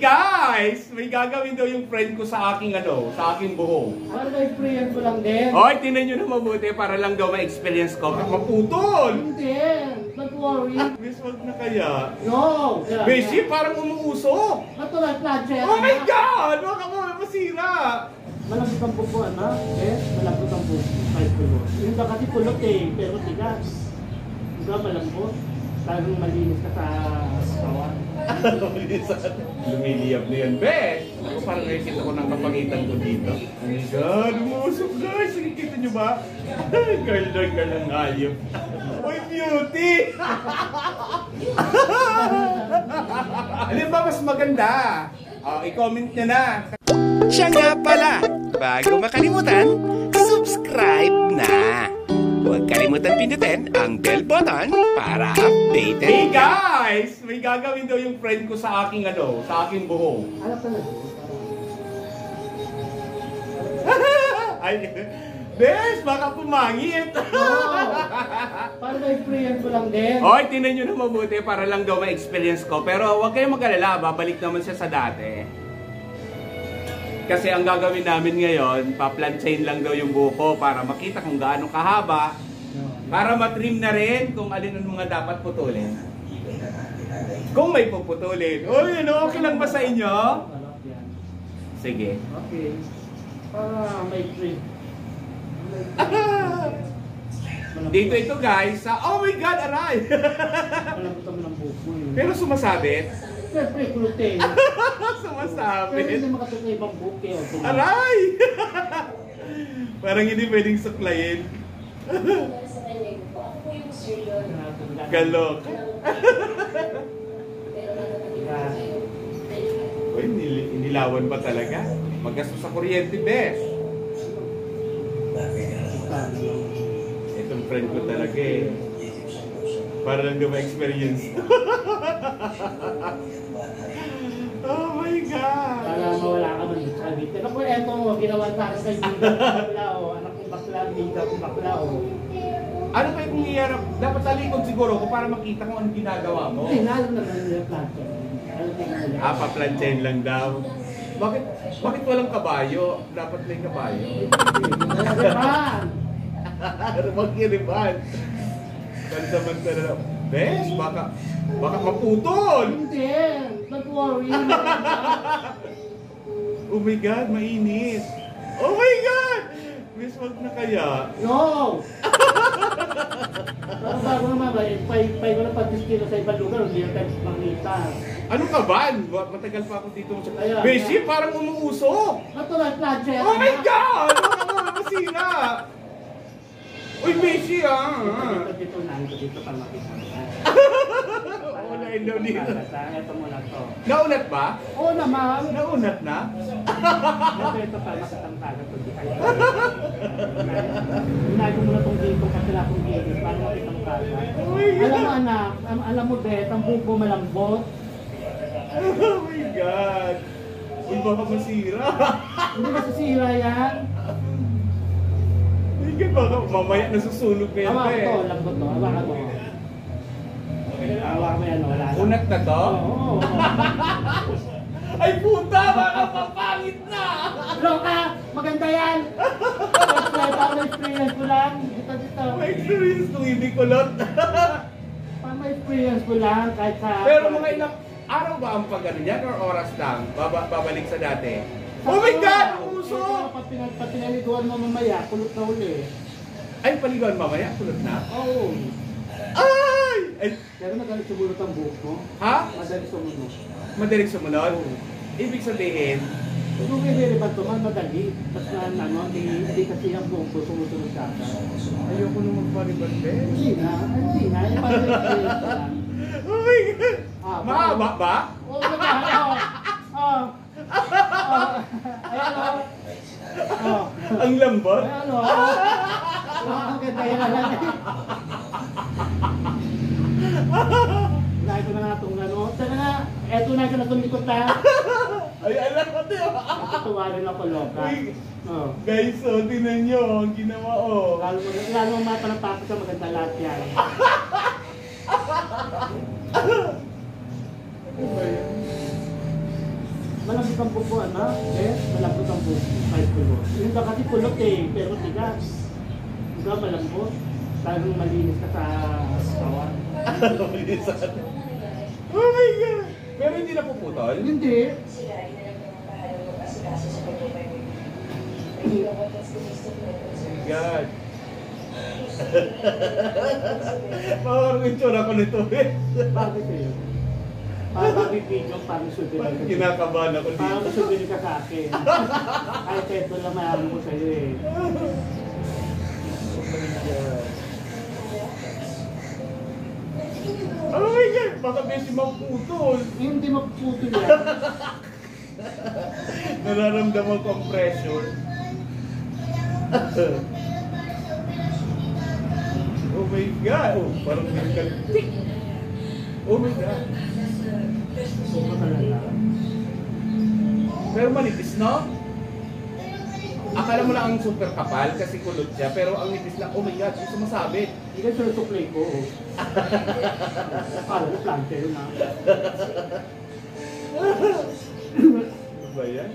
Guys, may gagawin daw yung friend ko sa aking sa aking buhok. Ano experience ko lang din? Hoy, tingnan nyo na mabuti para lang daw ma-experience ko. Maputol! Hindi, don't worry. Miss, wag na kaya. No! Beshi, parang umuusok. Matulad project. Oh my God! Baka mo masira. Malambot ang buko, ano? Yes, malambot ang buko. Kahit kulot. Yung iba kasi kulot pero tigas. Diba malambot? Talagang malinis ka sa kawan. Lumiliyab na yan, Besh. Ako parang nakikita ko ng kapagitan ko dito. Oh my God, umuusok guys. Nakikita nyo ba? Girl ng hayop. Uy, beauty! Alin ba mas maganda? I-comment nyo na. Siya nga pala, bago makalimutan, subscribe na! Huwag kalimutan pindutin ang bell button para updated. Hey guys! May gagawin daw yung friend ko sa aking sa aking buhok. Alam ka na. Ay, Besh, baka pumangit. Para ma-experience ko lang din. Hoy, tingnan nyo na mabuti para lang daw ma-experience ko. Pero huwag kayong mag-alala, babalik naman siya sa dati. Kasi ang gagawin namin ngayon, pa-planchain lang daw yung buko para makita kung gaano kahaba. Para matrim na rin kung alin ang mga dapat putulin. Kung may puputulin. Uy, okay lang ba sa inyo? Sige. Okay. Para may trim. Dito ito guys, oh my God, aray! Malambot ang ng buko. Pero sumasabit. Siyempre, kulute. Sumasabit. Pero hindi makatuloy ibang buke. Aray! Parang hindi pwedeng suklayin. Galok. Uy, inilawan pa talaga. Magastos sa kuryente, Besh. Itong friend ko talaga eh. Para lang daw ma-experience. Oh my God! Para mawala ka man sa dito. Ako, eto mo, ginawa sa akin kay Biga kong bakla o. Anak kong bakla, Biga kong bakla o. Ano kayo kung iharap? Dapat talikod siguro ko para makita kung anong ginagawa mo. Hindi, nalo naman yung plancha. Pa-planchain lang daw. Bakit walang kabayo? Dapat may kabayo. Nalagyan! Mag-iriban. Pansamantala. Besh, baka maputol! Hindi, don't worry. Oh my God, mainit. Oh my God! Miss, wag na kaya. No! Pero bago naman, pay ko na pag-diskilo sa ibang lugar, hindi na tayo makita. Ano ka ba? Matagal pa ako dito. Ayan, Beshi, parang umuusok. Matulad plancha. Oh my God! Baka mo masira. Uy, Beshi Dito na, dito pa makita. Naunahin daw dito. Ito muna to. Naunat ba? Oo naman. Naunat na? Ito pa, makatang taga to. Unahin ko muna itong dito kasi na akong gilid para makitang taga. Alam mo anak, alam mo Bet, ang buko malambot. Oh my God! Uy, baka masira. Hindi masisira yan. Hindi baka mamaya nasusunog na yan. Hawakan to, lambot to. Hawakan mo. Hawakan mo yan, wala na. Unat na to? Oo. Ay puta! Baka papangit na! Loka! Maganda yan! Para ma-experience ko lang. Dito. May experience kung hindi kulot. Para ma-experience ko lang kahit sa... Pero mga ilang araw ba ang pag-ano yan or oras lang? Babalik sa dati? Oh my God! Puso! Pag pinaliguan mo mamaya, kulot na uli. Ay, paliguan mamaya? Kulot na? Oo. Ay! Ay! Pero magalit sumulot ang buhok mo. Ha? Madali sumunod. Madaling sumunod? Ibig sabihin, Kung nililipan ito, madali. Tapos na, hindi kasi ang buhok ko sumusunod sa akin. ayoko na magpaliban, be. Hindi na. Yung pag-experience ko lang. Oh my God! Ah, Mahaba ba? Oo, ayan o. Ang lambot? Ayan o. Ang ganda yan lang. Lagi ko na nga itong ano. Sana nga, eto na ka na tumikot na. Ay, alam ko ito. Natutuwa rin ako, Loka. Guys, tingnan nyo ang ginawa, Lalo mo mapanapapos ka, maganda lahat yan. Ano ba yan? Malambot ang buko, ano? Yes, malambot ang buko. 5 kilos. Yung iba kasi kulot eh, pero tigas. Yung iba malambot. Talagang malinis ka sa kawan. Oh my God! Pero hindi na puputol? Hindi. God. Parang yung tsura ko nito eh. Bakit kayo? Parang video, parang souvenir ka. Kinakabahan ako Parang dito. souvenir ka sa akin. Ay, ito lang mayaman ko sa'yo eh. Oh my God! Baka besi maputol. Hindi mapuputol yan. Nararamdaman ko ang pressure. Oh my God! Oh, parang nagkaltik. Oh my God! Buko talaga. Pero manipis, no? Akala mo lang ang super kapal kasi kulot siya, pero ang nipis lang, oh my God, hindi sumasabit. Hindi ka susuklay ko. Akala ko plancha yun ha. Ano ba yan?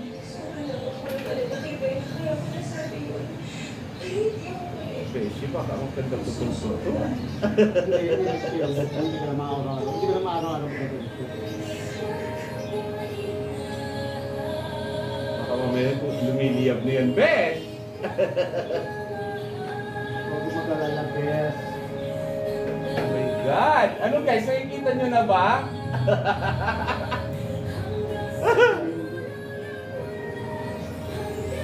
Beshi, baka ang gandang tutulso ito. Hindi ka na maaraw-araw. Hindi ka na maaraw-araw. Baka mamaya lumiliyab na yan, Besh! Huwag mo mag-alala, Bes. Oh my God! Ano guys, nakikita nyo na ba?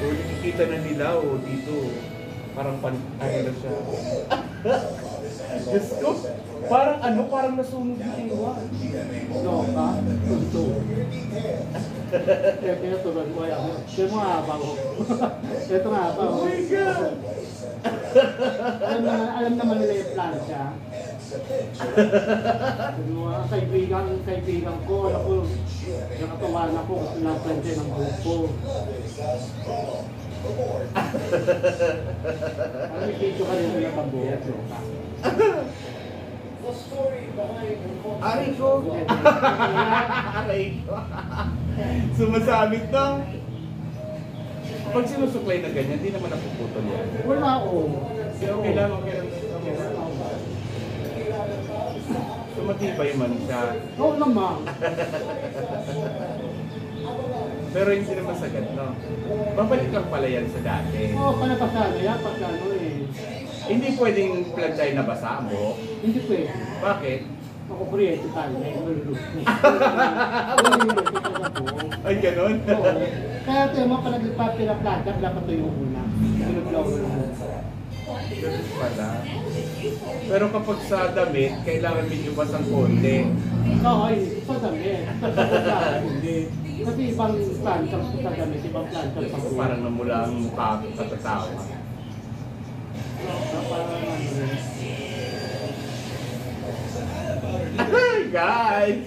Oh, nakikita na nila, oh, dito. Parang ano na siya. Diyos ko, parang nasunog yung iwan. No, ka? Tunto. Kaya tinutulad mo yan. Kaya mo haba ko. Ito nga haba ko. Oh my God! Alam naman nila yung plancha. Ang kaibigan ko, ako, nakatawanan ako kasi lang plancha ng buko. Ano yung video ka rin nila pambuhat, no? Aray ko! Aray ko! Sumasabit na! Pag sinusuklay na ganyan, hindi naman napuputol yan. Wala ako. Okay lang, okay lang. Sumatibay man siya. Oo naman. Pero hindi naman sagad, no? Babalik lang pala yan sa dati. Oo, panapasano yan, pagka ano eh. Hindi pwedeng planchay na basa mo. Hindi pwede. Bakit? Ako kuryente tayo eh. Malulog. Ay, ganun? Oo. Kaya tayo mo, pag nagpapila-plata, dapat ito yung una. Sinublaw mo lang. Ganun pala. Pero kapag sa damit, kailangan medyo basang konti. Oo, ay, sa damit. Sa plata, hindi. Kasi ibang planta sa damit, ibang planta sa buhay. Parang namula ang mukha ko katatawa. Parang ano eh. Guys!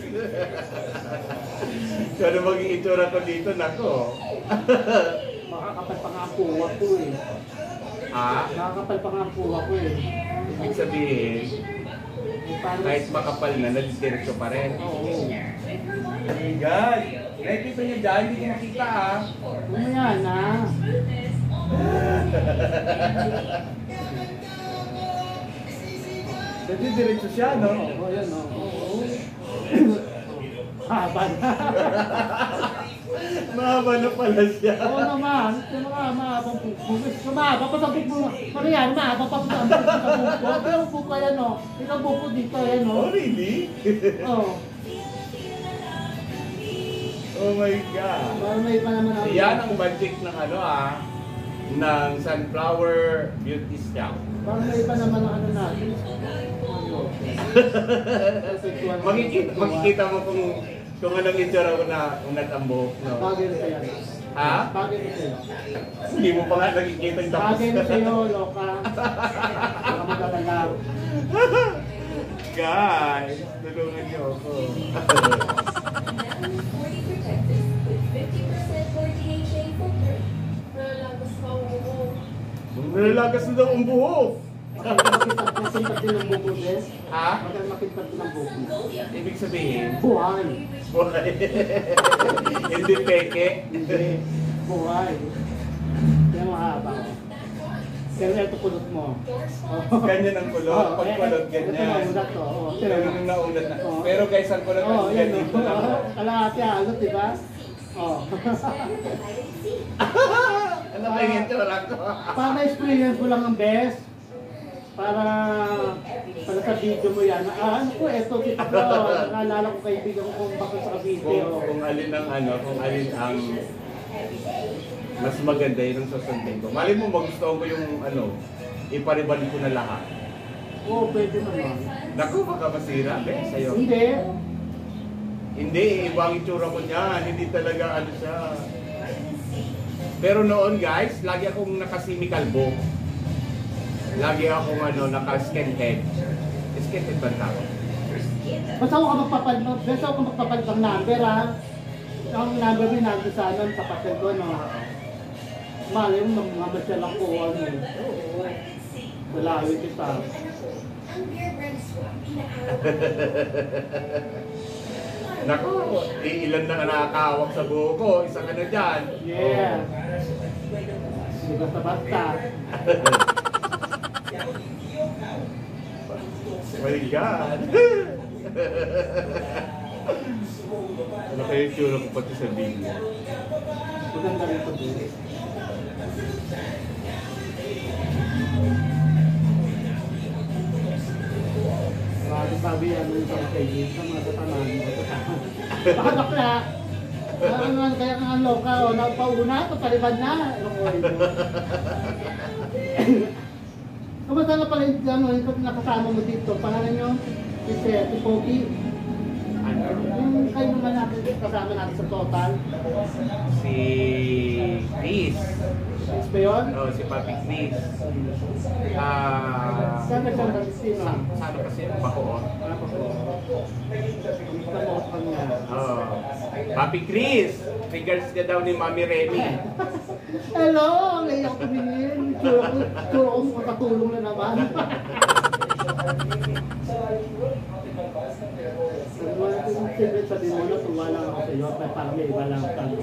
So, ano maging itsura ko dito? Nako! Makakapal pa nga ang puwa ko eh. Ah? Makakapal pa nga ang puwa ko eh. Ibig sabihin, Parang, kahit makapal na, nadidiretso pa rin. oo. Oh my God! Nakikita niyo dyan, hindi ko makita ah. Mamaya na. Nadidiretso siya, no? Oo, yan o. Oo. Haba na. Mahaba na pala siya. Oo naman. Yung mga mahabang buko. Mahaba pa sa buko. Ano yan? Mahaba pa sa buko. Pero yung buko yan o. Yung buko dito yan o. Oh, really? Oo. Oh my God! Parang may pa naman ako. Yan ang magic ng ano ah, ng Sunflower Beauty Scout. Parang may pa naman ang ano natin. Makikita mo kung anong itsura ko na unat ang buhok, no? Bagay na sa'yo. Ha? Bagay na sa'yo. Hindi mo pa nga nakikita yung tapos. Bagay na sa'yo, loka. Baka mag-alala. Guys, tulungan niyo ako. Nalalagas na daw ang buhok. Makintab din ng buko, Bes. Ha? Makintab din ng buko. Ibig sabihin? Buhay. Buhay. Hindi peke. Hindi. Buhay. Kaya mahaba. Pero ito kulot mo. Ganyan ang kulot. Pag kulot, ganyan. Ito naunat to. Pero nung naunat na. Pero guys, ang kulot ang yan. ganito lang. Kalahati alot, diba? Ano ba yung itsura ko? Para experience mo lang ang best. Para sa video mo yan. Ano ko, eto kita ko. Nakaalala ko kaibigan ko kung bakit sa video. Kung alin ang kung alin ang mas maganda yun ang susundin ko. Mali mo magustuhan ko yung ipariban ko na lahat. Oo, pwede naman. Naku, baka masira, sa'yo. Hindi. Hindi, iba ang itsura ko niyan. Hindi talaga siya. Pero noon guys, lagi akong nakasimicalbo. Lagi akong naka-skinhead. Skinhead ba ang tawag? Basta ako magpapalit ng number, ha? Ang number mo nandun sa patel ko, no? Malay mo, mamasyal ako, dalawin kita. Naku, ilan na nakakawak sa buho ko, isa ka na dyan. Yeah. Hindi basta-basta. My God. Ano kayo yung tsura ko pati sa video? Maganda rin ito din. Sabi yan yung sa kayo, sa mga tatamaan mo. Baka bakla. Kaya nga loka, napauna, papalibad na. Kamusta na pala yung nakasama mo dito? Pangalan nyo? Si Pogi? Yung kayo naman natin kasama natin sa total? Si Chris. Chris ba yun? Oo, si Papi Chris. Saan ba siya sino? Saan kasi yung Bacoor? Kamusta mo sa kanya? Oo. Papi Chris! Regards ka daw ni Mami Remy. Hello! Ngayon ako tumingin. Tsura ko makatulong na naman. Sabi mo na, tuwa lang ako sa iyo. Parang may iba lang ako.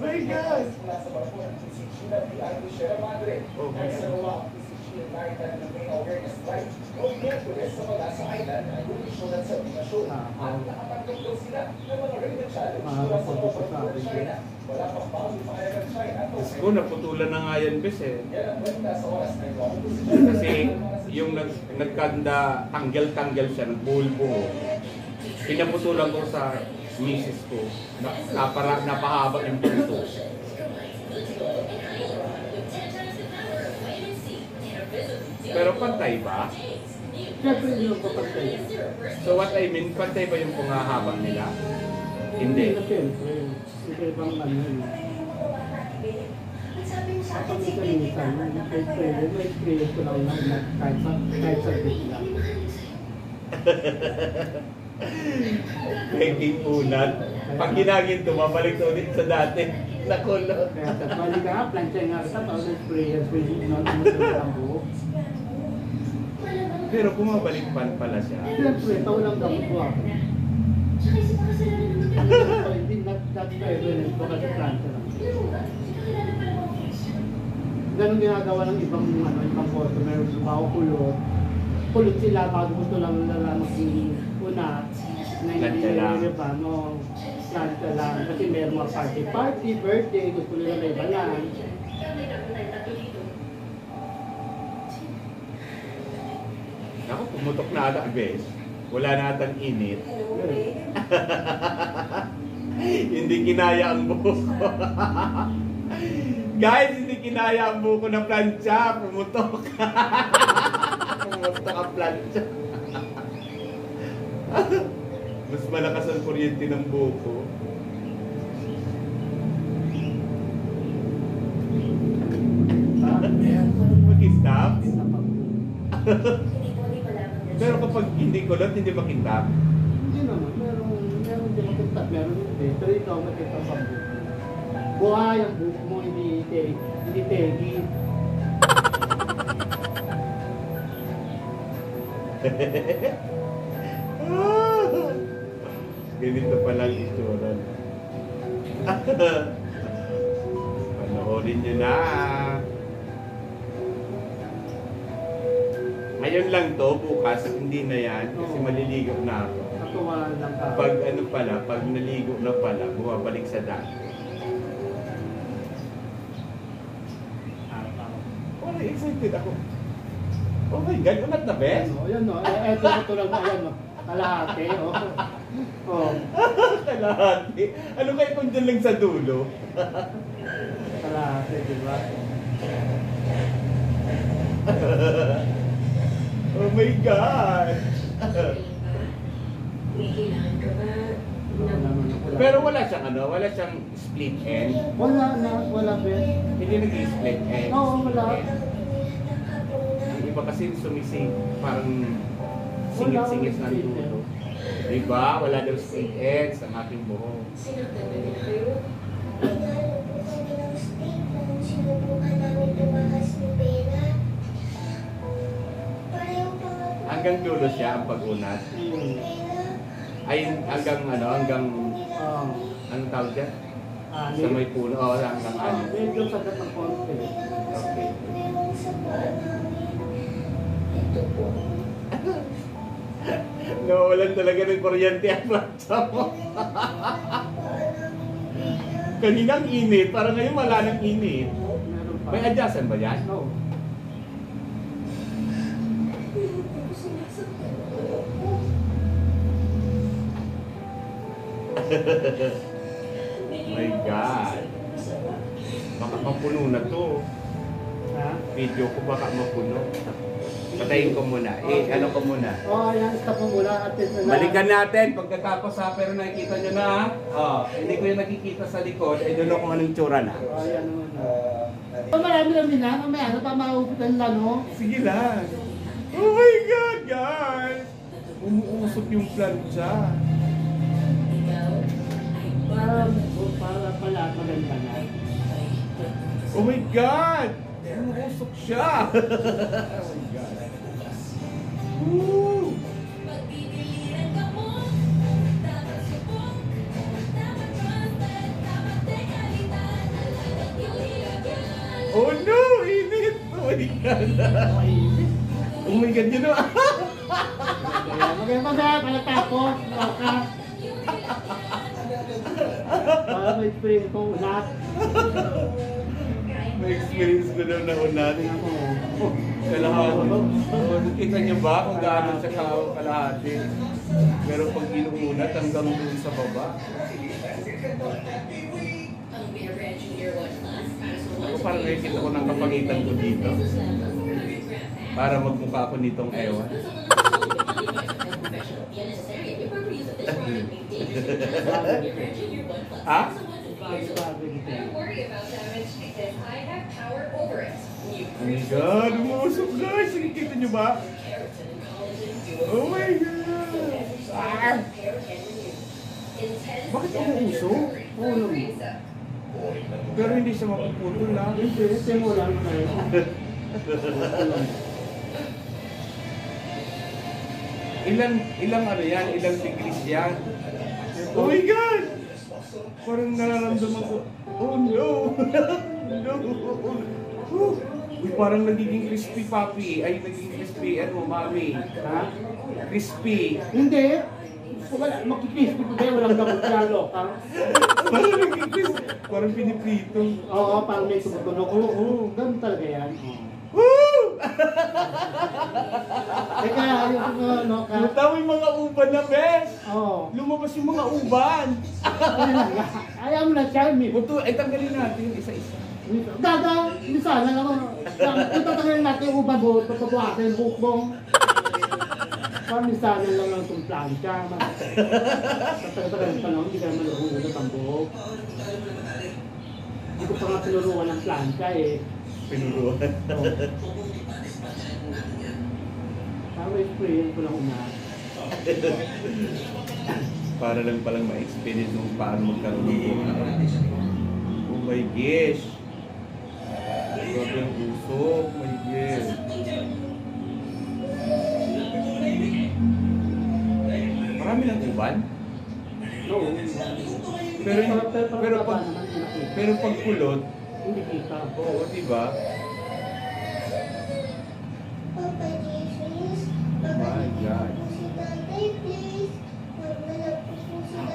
My God! Diyos ko, naputulan na nga yan, bes eh. Kasi yung nagkanda, tanggal-tanggal siya, nagbuhol-buho. Pinaputulan ko sa misis ko. Napahaba yung buto. Pero pantay ba? Siyempre yung kapatay. So what I mean, pantay ba yung pangahaba nila? Hindi. Siyempre. Hindi ibang yun. Kapag minsan, may experience ko lang na kahit sa bigla. Peking unat. Pag ginagin to, mabalik to ulit sa dati. Nakulot. Kaya sa balik ka, plancha nga kita, tapos experience with ang buhok. Pero bumabalik pa pala siya. Siyempre, taon lang gamot ko ako. Hindi, that's the evidence ko kasi plancha lang. Ganun ginagawa ng ibang customer, bago kulot. Kulot sila, bago gusto lang nila mag-unat. Plancha lang. Plancha lang. Kasi meron mga party, birthday, gusto nila may balan. Ako, pumutok na ata, bes. Wala na atang init. Hindi kinaya ang buko. Guys, hindi kinaya ang buko ng plancha. Pumutok. Pumutok ang plancha. Mas malakas ang kuryente ng buko. Makintab? Pero kapag hindi kulot, hindi makintab. Hindi naman, meron din makintab, meron hindi. Pero ikaw makintab ang buko. Buhay ang buko mo, hindi tegi. Ganito pala ang itsura. Panoorin nyo na. Ngayon lang to, bukas hindi na yan kasi maliligo na ako. Natuwa lang ka. Pag ano pala, pag naligo na pala, bumabalik sa dati. Oh, excited ako. Oh my God, unat na bes? Ano, ayan o. Eto ito lang, ayan o. Kalahati o. Oh. Kalahati. Ano kayo kung dyan lang sa dulo? Kalahati, di ba? Oh my God! May kailangan ka ba? Pero wala siyang ano, wala siyang split end. Wala Ben. Hindi nag-split end. Oo, wala. Yung iba kasi sumising, parang singit-singit ng dulo. Diba? Wala daw split ends ang aking buhok. Sinaktan na nila kayo? Hanggang dulo siya ang pag-unat. Ay, hanggang ano, hanggang, anong tawag dyan? Sa may puno, o hanggang ano. Medyo sagat ng konti. Okay. Ito po. Nawalan talaga ng kuryente ang plancha mo. Kaninang init, parang ngayon wala ng init. Meron pa. May adjustan ba yan? No. My God. Baka mapuno na to. Ha? Video ko baka mapuno. Patayin ko muna. Ano ko muna. Ayan. Stop mo muna. Balikan natin pagkatapos ha, pero nakikita nyo na ha. Hindi ko yung nakikita sa likod. Doon kung anong tsura na. Ayan naman. Marami na. Mamaya na pa mauputan lang, no? Sige lang. Oh my God, guys! Umuusok yung plancha. Para pala maganda na. Oh my God! Umuusok siya! Oh my God. Woo! Oh no! Init! Oh my God! Oh my God, yun o! Maganda pala tapos. Loka. Para may spring kong ulat. May experience ko daw na unat. Kalahati. Nakita niyo ba kung gaano siya kalahati? Pero pag inuunat hanggang doon sa baba. Ako parang nakikita ko ng kapagitan ko dito. Para magmukha ako nitong ewan. Ha? Don't worry about damage because I have power over it. Oh my God, umusok guys! Nakikita niyo ba? Oh my God! Ah! Bakit umuusok? Oo naman. Pero hindi siya mapuputol lang. Hindi, simula mo na yun. Ilang ano yan? Ilang degrees yan? Oh my God! Parang nararamdaman ko, oh no! No! Uy, parang nagiging crispy papi. Ay, nagiging crispy, ano, mami. Ha? Crispy. Hindi. Wala, makikisip ko kayo, walang gamot na loka. Parang nagiging crispy. Parang piniprito. Oo, parang may tumutunog. Oo, ganun talaga yan. Woo! Teka, yung loka. Tama yung mga uban na, bes! Oo. Lumabas yung mga uban! Ayaw mo na siya, mi. Buto, ay tanggalin natin isa-isa. Gaga, minsan na lang. Tatanggalin natin yung uban mo, papabuhasin yung buhok mo. Parang minsan lang lang itong plancha. Tatanggalin pa lang, hindi ka naman nahuhulot ang buhok. Hindi ko pa nga tinuruan ng plancha eh. Pinuruan. Parang i-sprayin ko lang una. Para lang palang ma-experience kung paano magkaroon ng buhok. Oh my gosh! Grabe ang usok, my gosh. uban? Oo. Pero pag kulot, Hindi kita. oo, diba? My God.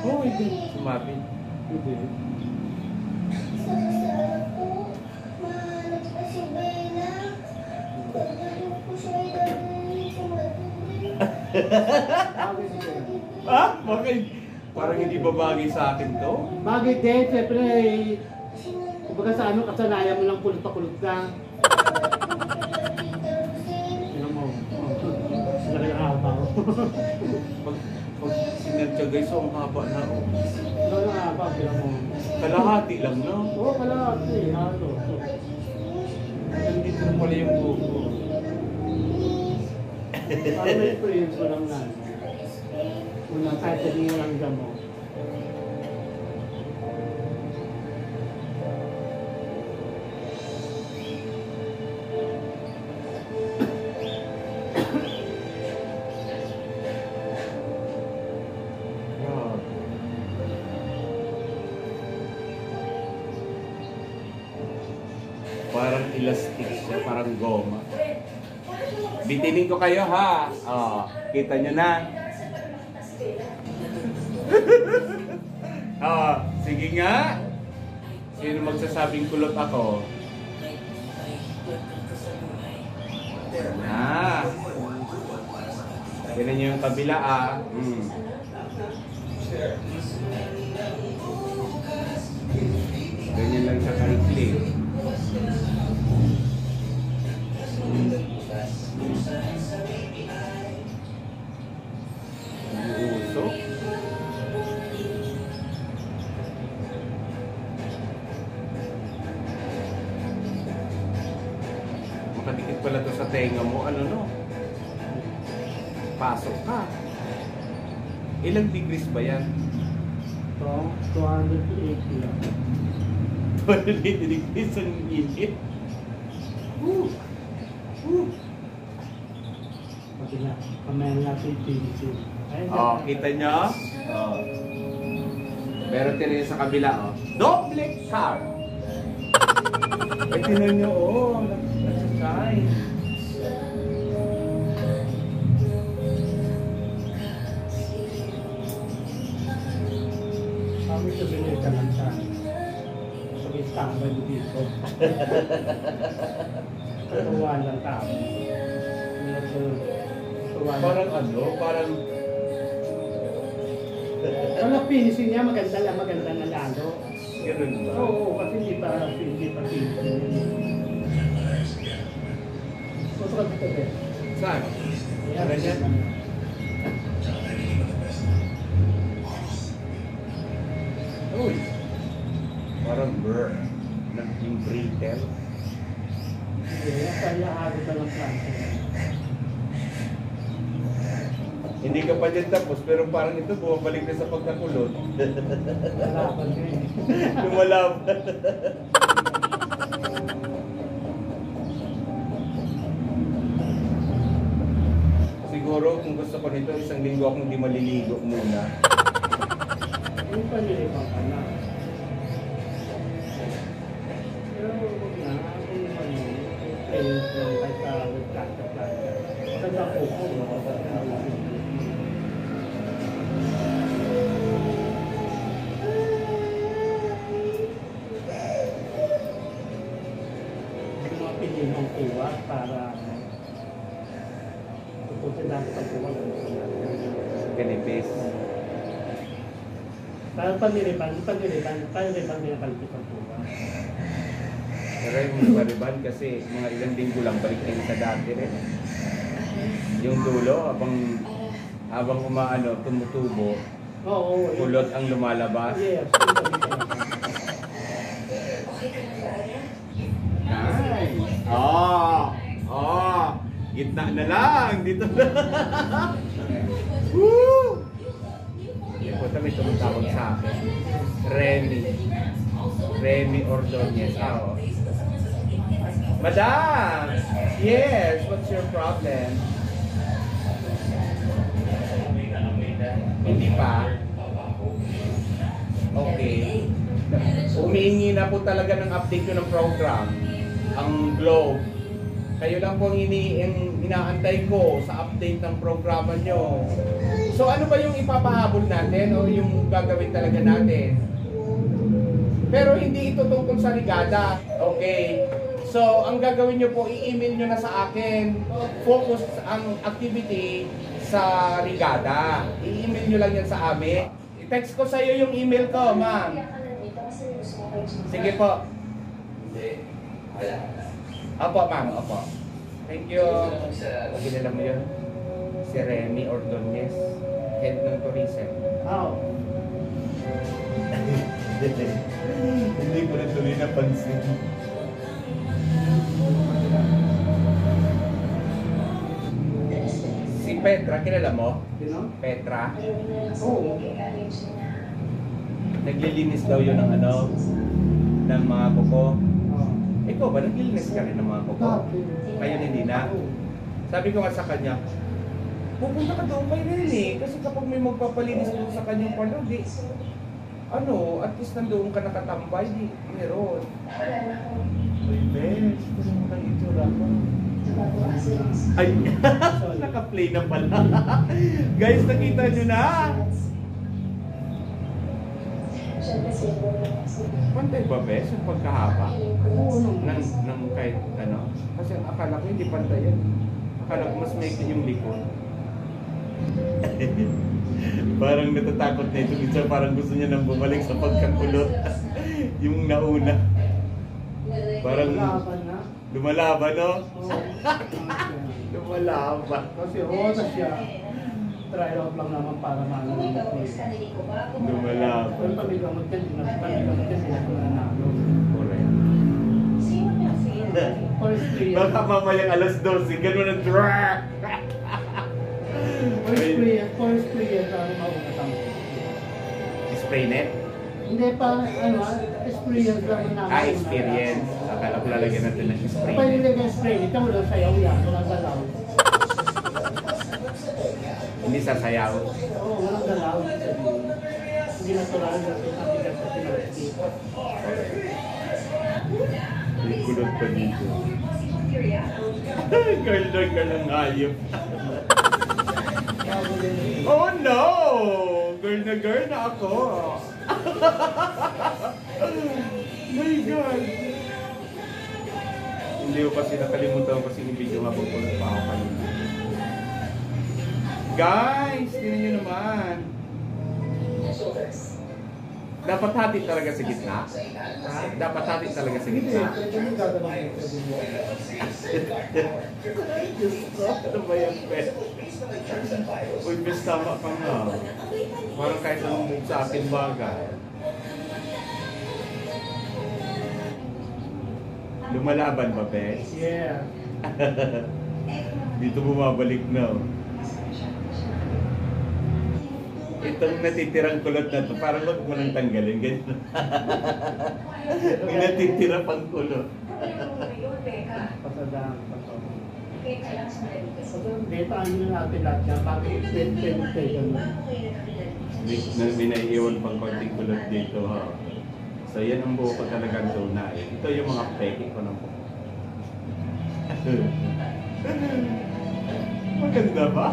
Oh, hindi. Sumapit. Hindi. Ah? Bakit? Parang hindi babagay sa akin to? Bagay din, siyempre, kumbaga sa ano, kasanayan mo lang kulot pa kulot ka. Tingnan mo. Laki ng haba ko. Pag sinadya guys, so ang haba na oh. Laki ng haba, tingnan mo. Kalahati lang no? Oo, kalahati. Halo. Nandito na pala yung buko. Parang may experience ko lang na. Unang kahit sabihin mo lang dyan mo. Wow. Parang elastic siya, parang goma. Bitinin ko kayo ha. Oh, kita nyo na. Oh, sige nga. Sino magsasabing kulot ako? Yan na. Tignan nyo yung kabila ah. Ganyan lang sa kaikli. Uso. Makadikit pala to sa tenga mo. Ano no? Pasok ka. Ilang degrees ba yan? So, 280 lang. 280 degrees ang init. Pati na, kamayan natin PVC. Oh, kita nyo? Oh. Pero tira sa kabila, oh. Double car! Eh, tinan nyo, oh. Nag-shine. Kami sa binili ka lang sa pag-istambay mo dito. Katuwaan lang tao. Parang ano, parang... Ang finishing niya maganda na lalo. Ganun ba? Oo, kasi hindi pa finishing. Susunod ito din. Saan? Ganyan? Uy! Parang burr. Naging brittle. Hindi, kaya agad na lang planta. Hindi ka pa dyan tapos, pero parang ito bumabalik na sa pagkakulot. Lalaban ka eh. Lumalaban. Siguro kung gusto ko nito, isang linggo akong hindi maliligo muna. Yung panilipang ka na. Pero huwag na, kung ano, paint lang kahit sa planta. Maganda po po, mga pininong kuha para tutusin natin sa kuha. Kanipis. Parang paniriban ninakalipit ang kuha. Pero yung bariban kasi mga ilang linggo lang balik na sa dati rin. Yung dulo, habang umaano, tumutubo, Oo. kulot ang lumalabas. Yes. Nice! Gitna na lang! Dito na! Woo! Yung punta may tumatawag sa akin. Remy Ordonez. Oh. Madam! Yes! What's your problem? Hindi pa. Okay. Humihingi na po talaga ng update ng program. Ang Globe. Kayo lang po ang inaantay ko sa update ng programa nyo. So ano ba yung ipapahabol natin o yung gagawin talaga natin? Pero hindi ito tungkol sa Rigada. Okay. So ang gagawin nyo po, i-email nyo na sa akin. Focus ang activity sa Rigada. I-email nyo lang yan sa amin. I-text ko sa iyo yung email ko, ma'am. Sige po. Opo, ma'am. Opo. Thank you. Kilala mo yun? Si Remy Ordonez, head ng tourism. Oh. Hindi ko na tuloy napansin. Si Petra, kilala mo? Sino? Petra. Oo. Naglilinis daw yun ng ano, ng mga kuko. Oh. Ikaw ba, naglilinis ka rin ng mga kuko? Ngayon hindi na. Sabi ko nga sa kanya, pupunta ka doon kay Rene kasi kapag may magpapalinis doon sa kanyang palo, di, ano, at least nandoon ka nakatambay, di, meron. Ay, best, gusto mo ng itsura ko. Ay, naka-play na pala. Guys, nakita nyo na. Pantay ba, bes, yung pagkahaba? Oo. Ng kahit ano? Kasi akala ko hindi pantay yan. Akala ko mas maikli yung likod. Parang natatakot na ito. Minsan parang gusto niya nang bumalik sa pagkakulot. Yung nauna. Parang Laban na. lumalaban, no? Oo. Lumalaban. Kasi na siya. Try out lang naman para maano ng Lumalaban. Pero pamigamot yan, pamigamot yan, sila kung nanalo. Correct. First player. Baka mamayang alas 12, gano'n ang drag! First player na mauna tayo. Spray net? Hindi pa, ano, experience lang na namin. Experience. Akala ko lalagyan natin ng spray Kapag net. nilagay spray, ito mo lang sayaw yan, walang galaw. Hindi sasayaw. Oo, walang galaw. Hindi natural na pinabigat sa pinagsi. May kulot pa dito. Girl na girl ang hayop. Oh no! Girl na ako. My God! Hindi ko kasi nakalimutan kasi yung video nga pagpulat pa ako kanina. Guys, tingnan nyo naman. Dapat hati talaga sa gitna. Dapat hati talaga sa Hindi, gitna. pwede mo gagawin ito. Diyos ko, ano ba yan, Pet? Uy, Pes, tama ka nga. Parang kahit anong move sa akin bagay. Lumalaban ba, Pes? Yeah. Dito bumabalik na. Oh. Itong natitirang kulot na to, parang wag mo nang tanggalin. Ganyan. May natitira pang kulot. Pasadaan pa to. Dito, ano na natin lahat yan. Bakit i-print yan? May naiiwan pang konting kulot dito, ha. So, yan ang buo ko talagang tunay. Ito yung mga peke ko ng buo. Maganda ba?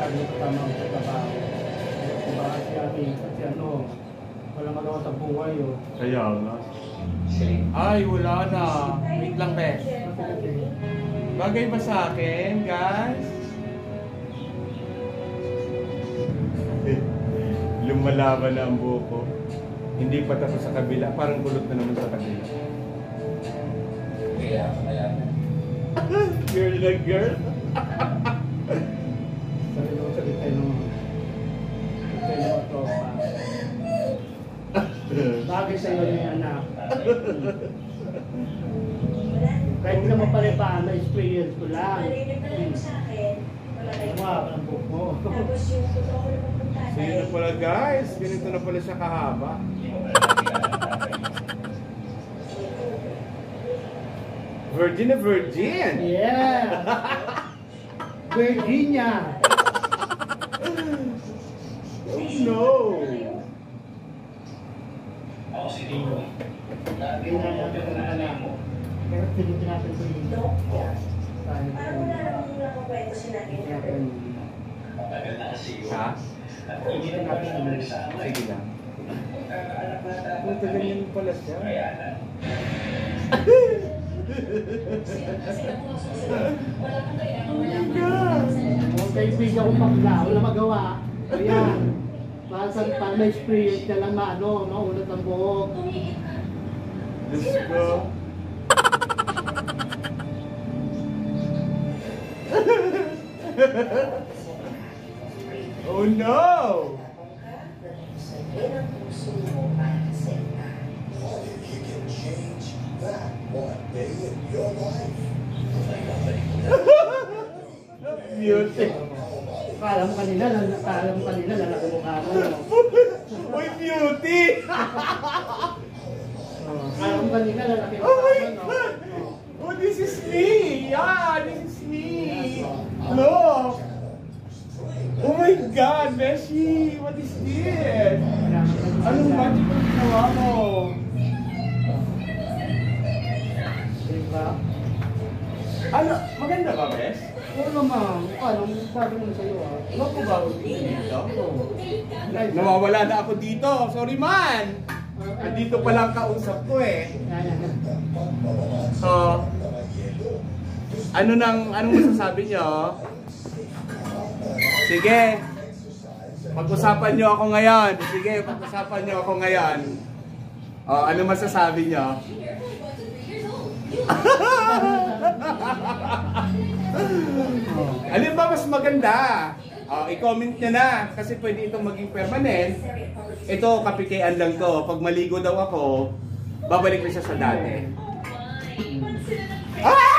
Ano kasama ang trabaho. Diba kasi ano, walang magawa sa buhay yun. Kaya nga. Ay, wala na. Wait lang, Bes. Bagay ba sa akin, guys? Lumalaban na ang buko. Hindi pa tapos sa kabila. Parang kulot na naman sa kabila. Girl na girl. Sabi ko sa bitay ng tropa. Bagay sa iyo yung anak. Kahit hindi naman pare pa, na-experience ko lang. Wala ang book mo. So yun na pala, guys. Ganito na pala siya kahaba. Virgin na virgin. Yeah! Virginia! Oh no! Pero pilitin natin ito yung Ha? pilitin natin yung Sige lang. Punta ganyan pala siya. Ang kaibigan ko bakla, wala magawa. Ayan. Para may experience na lang maunat ang buhok. Diyos ko. Oh no! Beauty. Akala mo kanina, lalaki mukha mo. Uy, beauty! Akala mo kanina, lalaki Oh mukha my mo. God! Oh, this is me! Yeah, this is me! Look! Oh my God, Beshi! What is this? Anong magic ang ginawa mo? Diba? Ano? Maganda ba, Besh? Oo naman. Paano? Sabi mo na sa'yo ah. Ano ko ba dito? Oo. Nawawala na ako dito. Sorry man! Andito pa lang kausap ko eh. So, anong masasabi nyo? Sige. Pag-usapan nyo ako ngayon. Sige, pag-usapan nyo ako ngayon. Oh, ano masasabi nyo? Alin ba mas maganda? I-comment nyo na kasi pwede itong maging permanent. Ito, kapikean lang to. Pag maligo daw ako, babalik ko siya sa dati. Ah!